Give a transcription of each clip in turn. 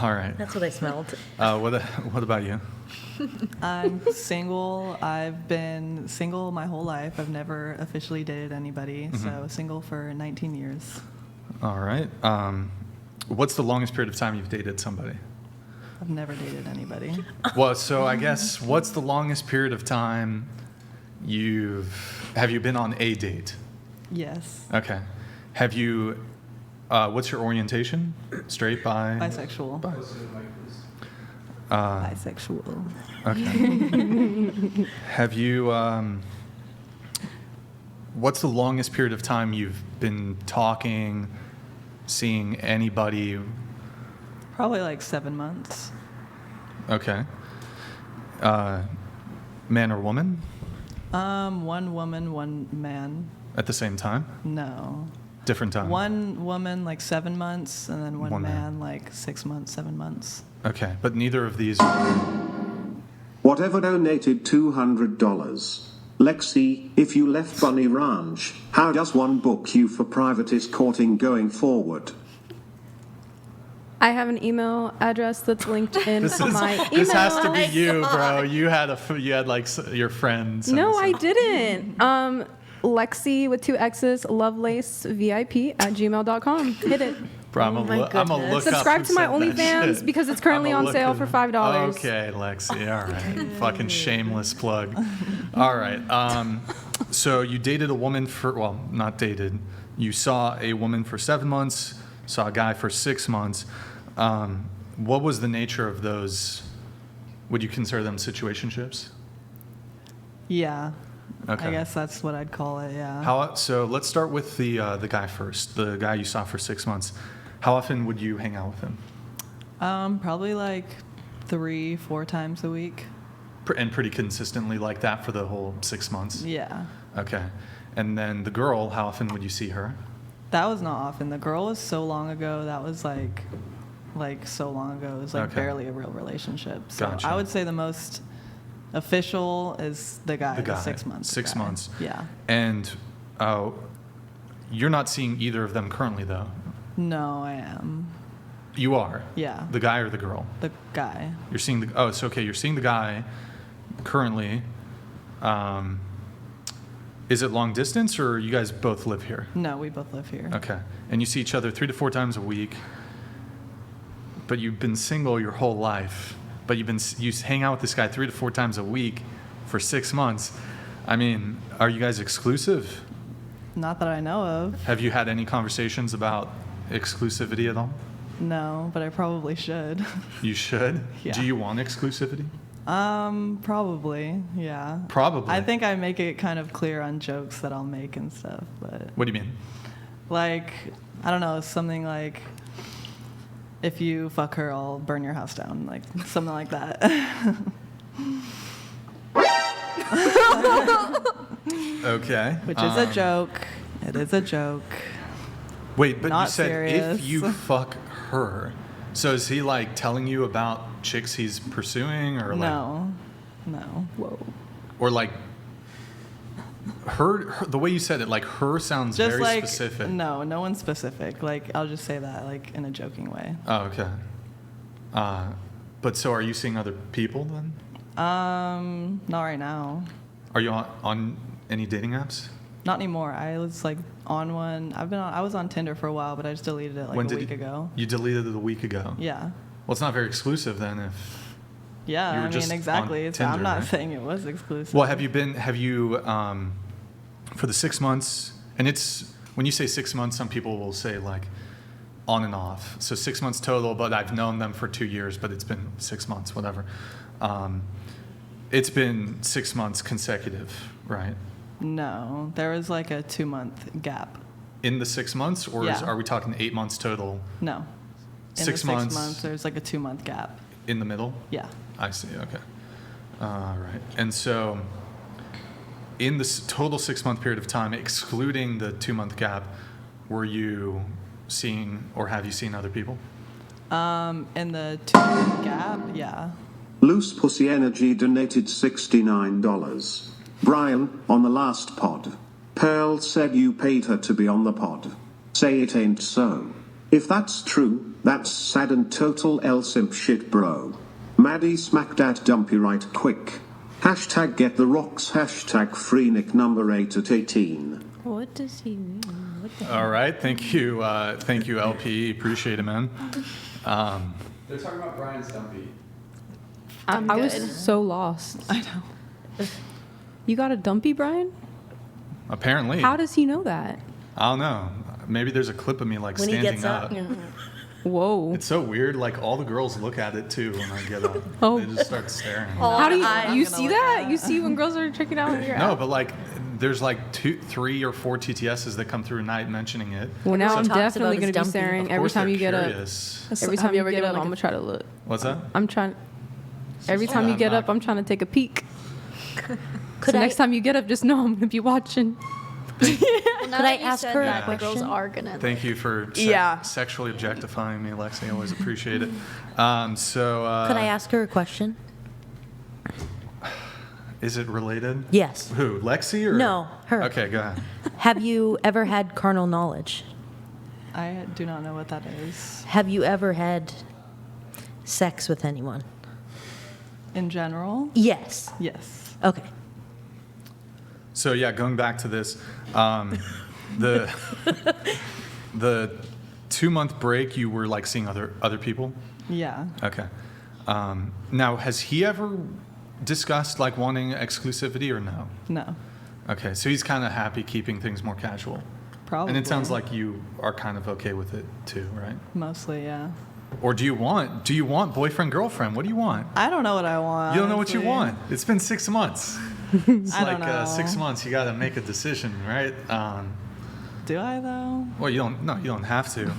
All right. That's what I smelled. What about you? I'm single. I've been single my whole life. I've never officially dated anybody, so single for 19 years. All right. What's the longest period of time you've dated somebody? I've never dated anybody. Well, so I guess what's the longest period of time have you been on a date? Yes. Okay. Have you, what's your orientation? Straight, bi? Bisexual. Bisexual. Okay. Have you, what's the longest period of time you've been talking, seeing anybody? Probably like 7 months. Okay. Man or woman? One woman, one man. At the same time? No. Different time? One woman like 7 months, and then one man. man like 6 months, 7 months. Okay, but neither of these. Whatever donated $200. Lexi, if you left Bunny Ranch, how does one book you for private escorting going forward? I have an email address that's linked in my email. This has to be you, bro. You had like your friends. No, I didn't. Lexi with 2 X's, lovelacevip@gmail.com. Hit it. Bro, I'm gonna look Subscribe up to my who sent that OnlyFans shit. because it's currently on sale for $5. Okay, Lexi. All right. Fucking shameless plug. All right. So you dated a woman not dated. You saw a woman for 7 months, saw a guy for 6 months. What was the nature of those? Would you consider them situationships? Yeah. Okay. I guess that's what I'd call it, yeah. So let's start with the guy first, the guy you saw for 6 months. How often would you hang out with him? Probably like 3-4 times a week. And pretty consistently like that for the whole 6 months? Yeah. Okay. And then the girl, how often would you see her? That was not often. The girl was so long ago. That was like so long ago. It was like barely a real relationship. So Gotcha. I would say the most official is the guy. 6 months. 6 months. Yeah. And you're not seeing either of them currently, though? No, I am. You are? Yeah. The guy or the girl? The guy. You're seeing it's okay. You're seeing the guy currently. Is it long distance or you guys both live here? No, we both live here. Okay. And you see each other 3 to 4 times a week, but you've been single your whole life, but you hang out with this guy 3 to 4 times a week for 6 months. I mean, are you guys exclusive? Not that I know of. Have you had any conversations about exclusivity at all? No, but I probably should. You should? Yeah. Do you want exclusivity? Probably, yeah. Probably? I think I make it kind of clear on jokes that I'll make and stuff, but... What do you mean? Like, I don't know, something like, if you fuck her, I'll burn your house down, like, something like that. Okay. Which is a joke. It is a joke. Wait, but Not you said serious. if you fuck her. So is he like telling you about chicks he's pursuing or like No. Whoa. or like her the way you said it, like her sounds Just very like, specific. no one's specific. Like, I'll just say that, like, in a joking way. Oh, okay. But so are you seeing other people then? Not right now. Are you on any dating apps? Not anymore. I was like on one. I was on Tinder for a while, but I just deleted it like a week ago. You deleted it a week ago? Yeah. Well, it's not very exclusive then if Yeah, you were I just mean, exactly. on Tinder, I'm not right? saying it was exclusive. Well, have you for the 6 months, and it's, when you say 6 months, some people will say like on and off. So 6 months total, but I've known them for 2 years, but it's been 6 months, whatever. It's been 6 months consecutive, right? No, there was like a 2-month gap. In the 6 months, or Yeah. are we talking 8 months total? No. In 6 the months. 6 months, there's like a 2-month gap. In the middle? Yeah. I see, okay. All right. And so in this total 6 month period of time, excluding the 2-month gap, were you seeing or have you seen other people? In the 2-month gap, yeah. Loose Pussy Energy donated $69. Brian, on the last pod, Pearl said you paid her to be on the pod. Say it ain't so. If that's true, that's sad and total L simp shit, bro. Maddie smack that dumpy right quick. Hashtag get the rocks. Hashtag free Nick number 8 at 18. What does he mean? What the All right, thank you, LP. Appreciate it, man. They're talking about Brian's dumpy. I was so lost. I know. You got a dumpy, Brian? Apparently. How does he know that? I don't know. Maybe there's a clip of me like when he standing gets up. Whoa. It's so weird. Like all the girls look at it too when I get up. Oh. They just start staring. How do I'm you gonna see look that? at You it. see when girls are checking out when you're No, out? but like there's like 2, 3, or 4 TTSs that come through a night mentioning it. Well, now So I'm talks definitely about his going to be dumpy. staring Of every course time they're you get up. curious. Every Have time you you ever get given, up, like, I'm a- going to try to look. What's that? I'm trying. Every time you get up, I'm trying to take a peek. Could So I, next time you get up, just know I'm going to be watching. could I ask her a that, the girls question? are gonna. Thank you for Yeah. sexually objectifying me, Lexi. I always appreciate it. So Could I ask her a question? is it related? Yes. Who, Lexi or? No, her. Okay, go ahead. Have you ever had carnal knowledge? I do not know what that is. Have you ever had sex with anyone? In general, Yes. yes. Okay. So yeah, going back to this, the 2-month break, you were like seeing other people. Yeah. Okay. Now, has he ever discussed like wanting exclusivity or no? No. Okay, so he's kind of happy keeping things more casual. Probably. And it sounds like you are kind of okay with it too, right? Mostly, yeah. Or do you want boyfriend, girlfriend? What do you want? I don't know what I want. You don't know what you honestly. want. It's been 6 months. It's I like don't know. 6 months. You got to make a decision, right? Do I though? Well, you don't. No, you don't have to.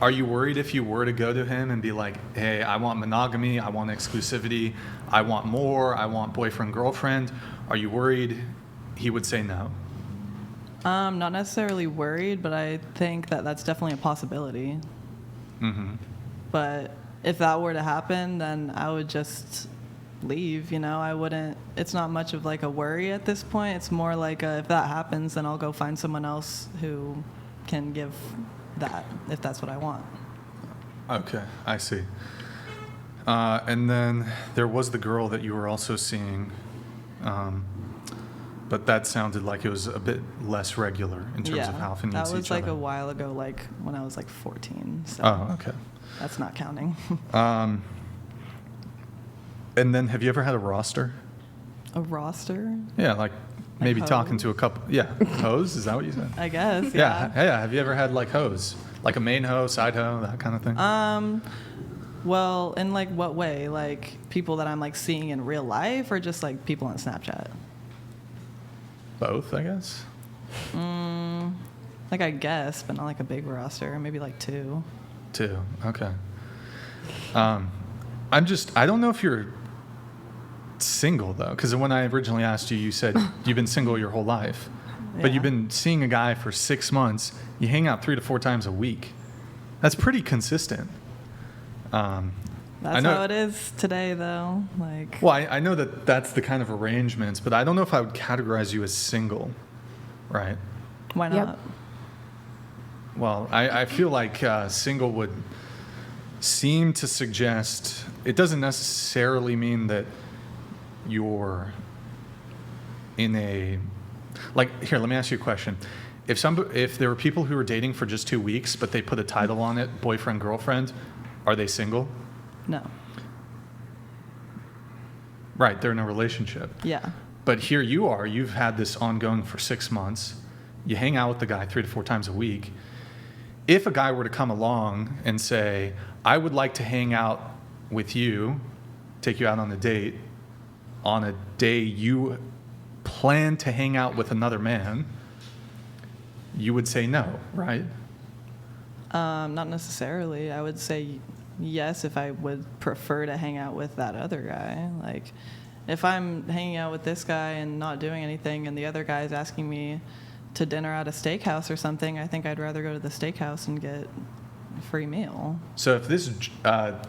Are you worried if you were to go to him and be like, "Hey, I want monogamy. I want exclusivity. I want more. I want boyfriend, girlfriend." Are you worried he would say no? Not necessarily worried, but I think that that's definitely a possibility. Mm-hmm. But if that were to happen, then I would just leave. You know, I wouldn't. It's not much of like a worry at this point. It's more like if that happens, then I'll go find someone else who can give that if that's what I want. Okay, I see. And then there was the girl that you were also seeing, but that sounded like it was a bit less regular in terms of how often you that see was each like other. a while ago, like when I was like 14. So Oh, okay. that's not counting. And then have you ever had a roster? A roster, Yeah, like maybe Like talking hoes? to a couple. Yeah, hoes. Is that what you said? I guess. Yeah, yeah. Have you ever had like hoes, like a main hoe, side hoe, that kind of thing? Well, in like what way? Like people that I'm like seeing in real life, or just like people on Snapchat? Both, I guess. Like I guess, but not like a big roster. Maybe like 2. 2. Okay. I don't know if you're single though, because when I originally asked you, you said you've been single your whole life, but you've Yeah. been seeing a guy for 6 months. You hang out 3 to 4 times a week. That's pretty consistent. I That's know- how it is today, though. Like, Well, I know that that's the kind of arrangements, but I don't know if I would categorize you as single, right? why Yep. not? Well, I feel like single would seem to suggest it doesn't necessarily mean that you're in a like here. Let me ask you a question. If there were people who were dating for just 2 weeks, but they put a title on it, boyfriend, girlfriend, are they single? No. Right, they're in a relationship. Yeah. But here you are, you've had this ongoing for 6 months. You hang out with the guy 3 to 4 times a week. If a guy were to come along and say, I would like to hang out with you, take you out on a date you plan to hang out with another man, you would say no, right? Not necessarily. I would say yes if I would prefer to hang out with that other guy. Like, if I'm hanging out with this guy and not doing anything, and the other guy is asking me to dinner at a steakhouse or something, I think I'd rather go to the steakhouse and get a free meal. So if this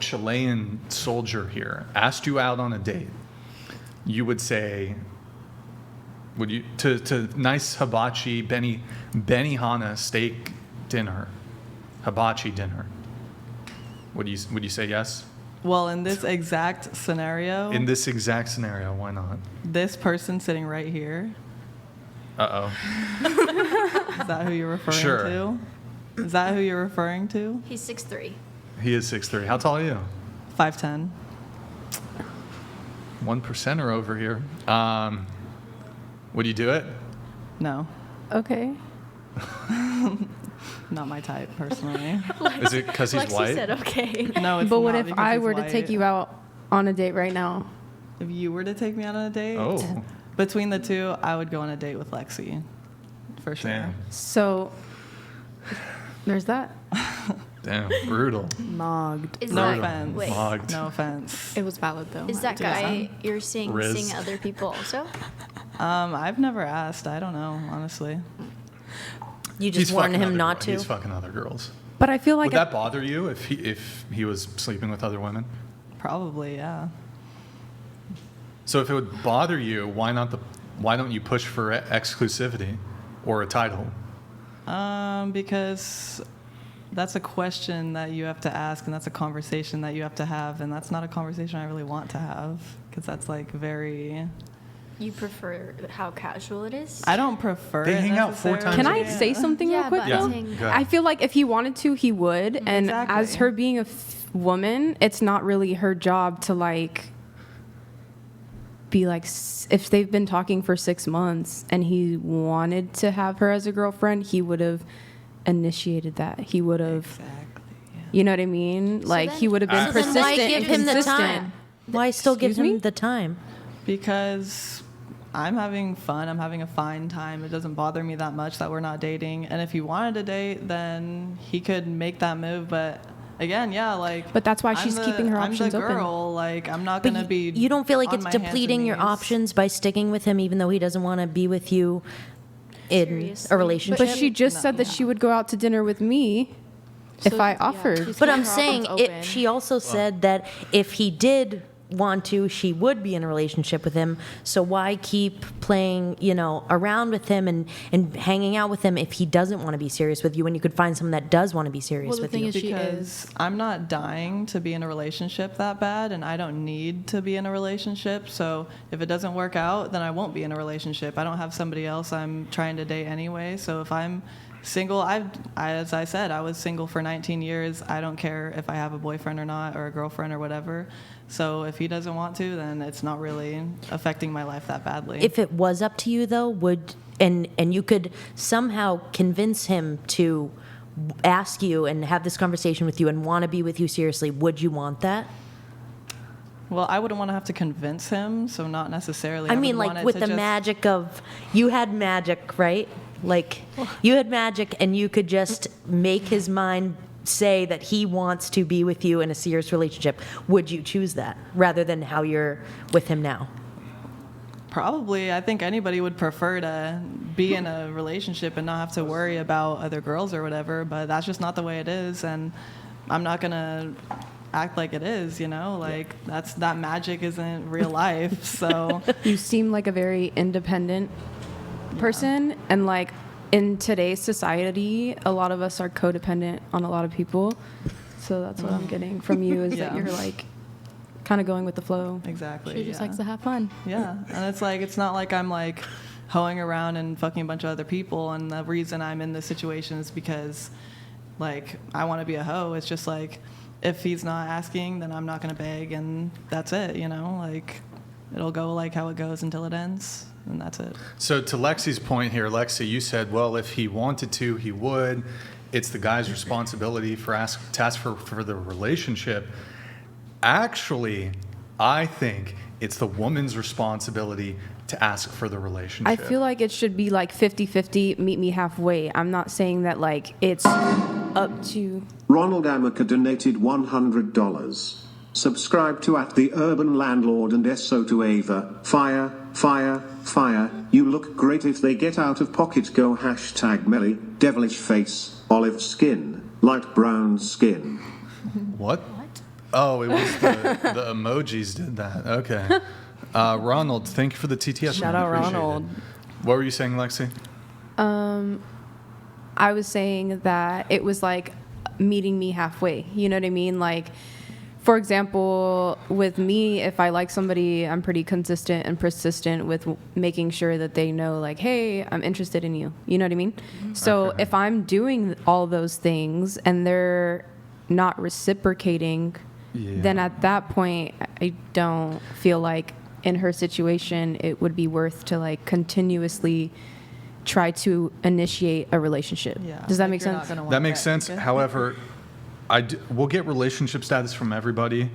Chilean soldier here asked you out on a date, you would say, would you to nice hibachi Benihana steak dinner? hibachi dinner. Would you say yes? Well, in this exact scenario, In this exact scenario, why not? this person sitting right here, Uh-oh. is that who you're referring Sure. to? Is that who you're referring to? He's 6'3". He is 6'3". How tall are you? 5'10". 1%er over here. Would you do it? No, Okay. not my type, personally. Is it because he's Lexi white? said okay. No, it's But what not if because I he's were to take white. you out on a date right now? If you were to take me out on a date, Oh, between the two, I would go on a date with Lexi, for sure. damn. So there's that. Damn, brutal. Mogged. Is No that, offense. Wait, Mogged. No offense. It was valid though. is that guy you're seeing Riz. other people also? I've never asked. I don't know, honestly. You just He's warned fucking him other not girls. to. He's fucking other girls. But I feel like Would that bother you if he was sleeping with other women? Probably, yeah. So if it would bother you, why don't you push for exclusivity or a title? Because that's a question that you have to ask, and that's a conversation that you have to have, and that's not a conversation I really want to have, because that's like very. You prefer how casual it is? I don't prefer. They it hang out 4 necessarily. Can I Yeah. say something Yeah, real quick but Yeah. though? I'm saying- Go ahead. I feel like if he wanted to, he would. And as Exactly. her being a woman, it's not really her job to like be like, if they've been talking for 6 months and he wanted to have her as a girlfriend, he would have initiated that. He would have, Exactly. Yeah. you know what I mean? Like he then- would have been so then persistent why give and him the consistent. time? Why still give Excuse him me? the time? Because I'm having fun. I'm having a fine time. It doesn't bother me that much that we're not dating. And if he wanted to date, then he could make that move. But again, yeah, like. But that's why she's keeping her options I'm the open. girl. Like, I'm not But gonna be. you don't feel like on it's my hands and depleting your knees. options by sticking with him, even though he doesn't want to be with you in Seriously. a relationship. But she just said that she would go out to dinner with me if So, I yeah, offered. she's But keeping I'm her saying options it, open. she also said that if he did want to, she would be in a relationship with him. So why keep playing, around with him and hanging out with him if he doesn't want to be serious with you when you could find someone that does want to be serious Well, the with thing you? is, she Because I'm not dying to be in a relationship that bad, and I don't need to be in a relationship. So if it doesn't work out, then I won't be in a relationship. I don't have somebody else I'm trying to date anyway. So if I'm single, as I said, I was single for 19 years. I don't care if I have a boyfriend or not, or a girlfriend or whatever. So if he doesn't want to, then it's not really affecting my life that badly. If it was up to you, though, and you could somehow convince him to ask you and have this conversation with you and want to be with you seriously, would you want that? Well, I wouldn't want to have to convince him, so not necessarily. I mean, would like want it with to the just- magic of, you had magic, right? Like you had magic and you could just make his mind say that he wants to be with you in a serious relationship. Would you choose that rather than how you're with him now? Probably. I think anybody would prefer to be in a relationship and not have to worry about other girls or whatever, but that's just not the way it is, and I'm not going to act like it is, Like that magic isn't real life. So You seem like a very independent person, and like in today's society, a lot of us are codependent on a lot of people. So that's what I'm getting from you is that Yeah. you're like kind of going with the flow. exactly. She just yeah. likes to have fun. Yeah, and it's not like I'm like hoeing around and fucking a bunch of other people, and the reason I'm in this situation is because like I want to be a hoe. It's just like if he's not asking, then I'm not gonna beg, and that's it. Like it'll go like how it goes until it ends, and that's it. So to Lexi's point here, Lexi, you said, well, if he wanted to, he would. It's the guy's responsibility to ask for the relationship. Actually, I think it's the woman's responsibility to ask for the relationship. I feel like it should be like 50-50, meet me halfway. I'm not saying that like it's up to. Ronald Amaker donated $100. Subscribe to @The Urban Landlord and SO to Ava. Fire, fire, fire. You look great if they get out of pocket. Go #Melly. Devilish face. Olive skin. Light brown skin. What? Oh, it was the emojis did that. Okay. Ronald, thank you for the TTS. Shout man. out Appreciate Ronald. it. What were you saying, Lexi? I was saying that it was like meeting me halfway. You know what I mean? Like, for example, with me, if I like somebody, I'm pretty consistent and persistent with making sure that they know, like, hey, I'm interested in you. You know what I mean? So Okay. if I'm doing all those things and they're not reciprocating, then at that point, I don't feel like in her situation it would be worth to like continuously try to initiate a relationship. Yeah. Does that like make you're not sense? gonna want That makes sense. okay. However, we'll get relationship status from everybody.